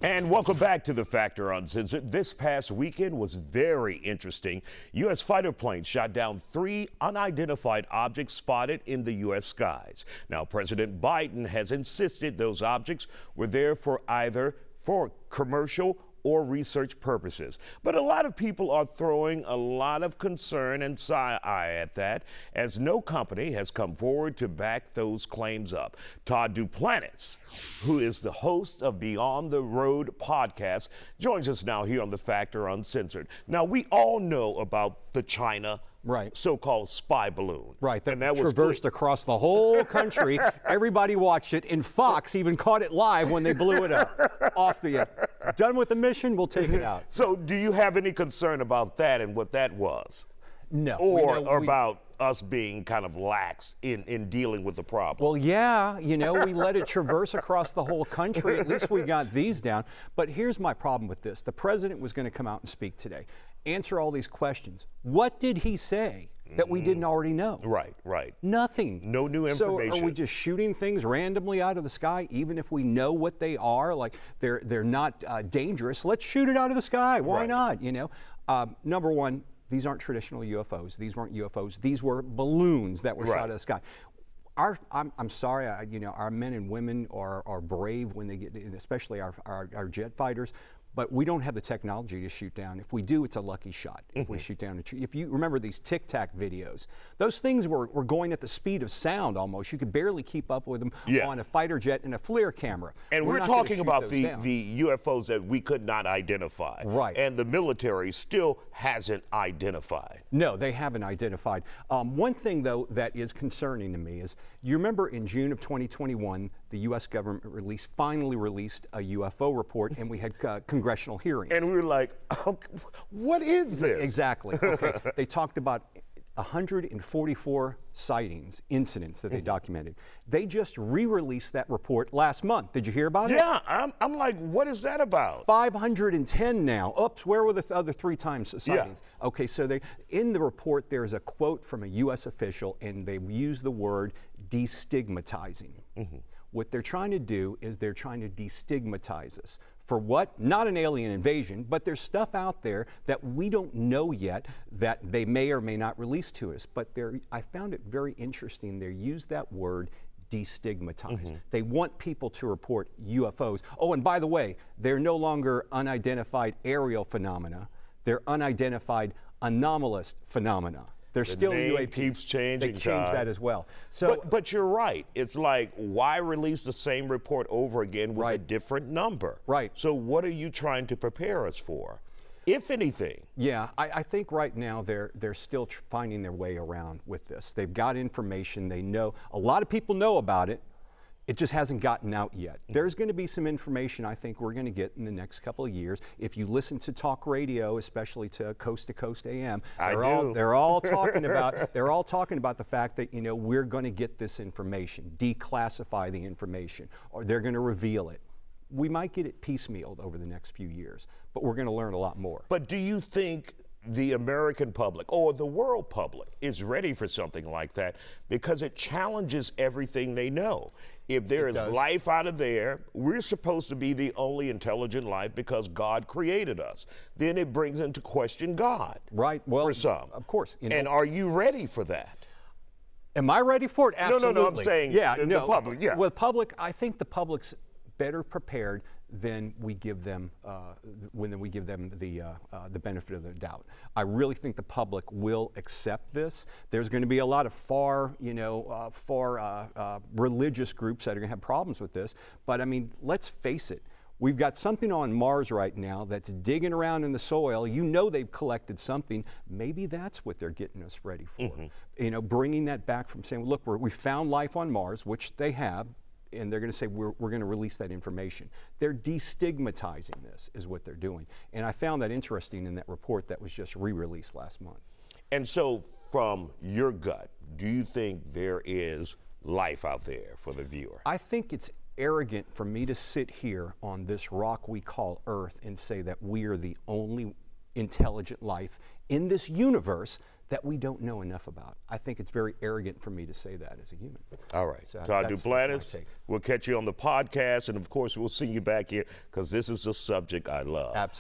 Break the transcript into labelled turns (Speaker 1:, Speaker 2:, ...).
Speaker 1: And welcome back to The Factor Uncensored. This past weekend was very interesting. U.S. fighter planes shot down 3 unidentified objects spotted in the U.S. skies. Now, President Biden has insisted those objects were there for either commercial or research purposes. But a lot of people are throwing a lot of concern and side-eye at that, as no company has come forward to back those claims up. Todd Duplantis, who is the host of Beyond the Road podcast, joins us now here on The Factor Uncensored. Now, we all know about the China so-called spy balloon.
Speaker 2: Right, that traversed across the whole country. Everybody watched it, and Fox even caught it live when they blew it up. Off the done with the mission, we'll take it out.
Speaker 1: So do you have any concern about that and what that was?
Speaker 2: No.
Speaker 1: Or about us being kind of lax in dealing with the problem?
Speaker 2: Well, yeah, we let it traverse across the whole country. At least we got these down. But here's my problem with this. The president was going to come out and speak today, answer all these questions. What did he say that we didn't already know?
Speaker 1: Right.
Speaker 2: Nothing.
Speaker 1: No new information.
Speaker 2: So are we just shooting things randomly out of the sky, even if we know what they are? Like they're not dangerous. Let's shoot it out of the sky. Why not? Number one, these aren't traditional UFOs. These weren't UFOs. These were balloons that were shot out of the sky. I'm sorry, our men and women are brave when they get, especially our jet fighters, but we don't have the technology to shoot down. If we do, it's a lucky shot. If we shoot down a tree. If you remember these Tic Tac videos, those things were going at the speed of sound almost. You could barely keep up with them on a fighter jet and a FLIR camera.
Speaker 1: And we're talking about the UFOs that we could not identify.
Speaker 2: Right.
Speaker 1: And the military still hasn't identified.
Speaker 2: No, they haven't identified. One thing, though, that is concerning to me is, you remember in June of 2021, the U.S. government finally released a UFO report, and we had congressional hearings.
Speaker 1: And we were like, oh, what is this?
Speaker 2: Exactly. Okay. They talked about 144 sightings, incidents that they documented. They just re-released that report last month. Did you hear about it?
Speaker 1: Yeah, I'm like, what is that about?
Speaker 2: 510 now. Oops, where were the other 3 times sightings? Yeah. Okay, so in the report, there's a quote from a U.S. official, and they use the word destigmatizing. What they're trying to do is they're trying to destigmatize us. For what? Not an alien invasion, but there's stuff out there that we don't know yet that they may or may not release to us. But I found it very interesting. They use that word destigmatize. They want people to report UFOs. Oh, and by the way, they're no longer unidentified aerial phenomena. They're unidentified anomalous phenomena. They're still
Speaker 1: UAP. Keeps changing.
Speaker 2: They changed that as well. So,
Speaker 1: but you're right. It's like, why release the same report over again with a different number?
Speaker 2: Right.
Speaker 1: So what are you trying to prepare us for, if anything?
Speaker 2: Yeah, I think right now they're still finding their way around with this. They've got information. They know. A lot of people know about it. It just hasn't gotten out yet. There's going to be some information I think we're going to get in the next couple of years. If you listen to talk radio, especially to Coast AM, they're all talking about the fact that we're going to get this information, declassify the information, or they're going to reveal it. We might get it piecemealed over the next few years, but we're going to learn a lot more.
Speaker 1: But do you think the American public or the world public is ready for something like that? Because it challenges everything they know. If there is life out of there, we're supposed to be the only intelligent life because God created us. Then it brings into question God.
Speaker 2: Right. Well,
Speaker 1: for some.
Speaker 2: Of course.
Speaker 1: And are you ready for that?
Speaker 2: Am I ready for it? Absolutely.
Speaker 1: No, I'm saying the public. Yeah.
Speaker 2: Well, I think the public's better prepared than we give them when we give them the benefit of the doubt. I really think the public will accept this. There's going to be a lot of far religious groups that are going to have problems with this. But I mean, let's face it. We've got something on Mars right now that's digging around in the soil. They've collected something. Maybe that's what they're getting us ready for. Bringing that back from saying, look, we found life on Mars, which they have. And they're going to say, we're going to release that information. They're destigmatizing this, is what they're doing. And I found that interesting in that report that was just re-released last month.
Speaker 1: And so, from your gut, do you think there is life out there for the viewer?
Speaker 2: I think it's arrogant for me to sit here on this rock we call Earth and say that we are the only intelligent life in this universe that we don't know enough about. I think it's very arrogant for me to say that as a human.
Speaker 1: All right.
Speaker 2: So
Speaker 1: Todd
Speaker 2: that's
Speaker 1: Duplantis,
Speaker 2: my take.
Speaker 1: we'll catch you on the podcast, and of course, we'll see you back here because this is a subject I love.
Speaker 2: Absolutely.